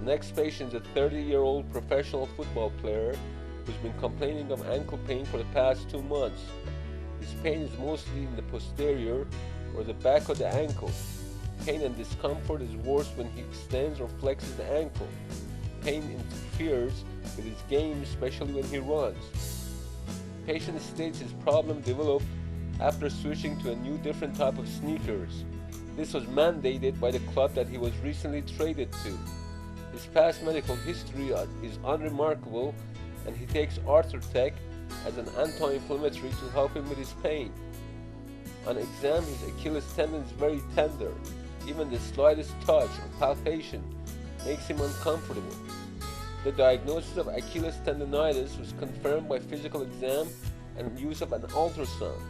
next patient is a 30-year-old professional football player who's been complaining of ankle pain for the past 2 months. His pain is mostly in the posterior or the back of the ankle. Pain and discomfort is worse when he extends or flexes the ankle. Pain interferes with his game, especially when he runs. Patient states his problem developed after switching to a new different type of sneakers. This was mandated by the club that he was recently traded to. His past medical history is unremarkable, and he takes Orthopedic as an anti-inflammatory to help him with his pain. On exam, his Achilles tendon is very tender. Even the slightest touch or palpation makes him uncomfortable. The diagnosis of Achilles tendonitis was confirmed by physical exam and use of an ultrasound.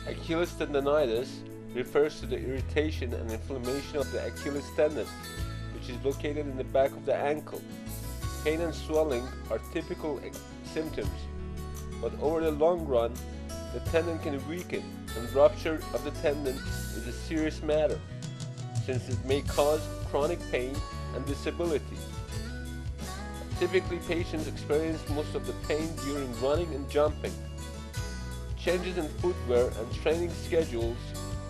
Achilles tendonitis refers to the irritation and inflammation of the Achilles tendon, which is located in the back of the ankle. Pain and swelling are typical symptoms, but over the long run, the tendon can weaken, and rupture of the tendon is a serious matter, since it may cause chronic pain and disability. Typically, patients experience most of the pain during running and jumping. Changes in footwear and training schedules,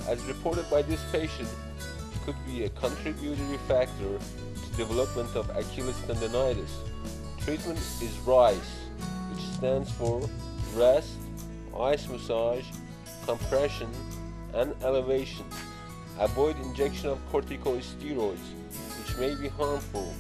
as reported by this patient, could be a contributory factor to development of Achilles tendonitis. Treatment is RICE, which stands for rest, ice massage, compression, and elevation. Avoid injection of corticosteroids, which may be harmful.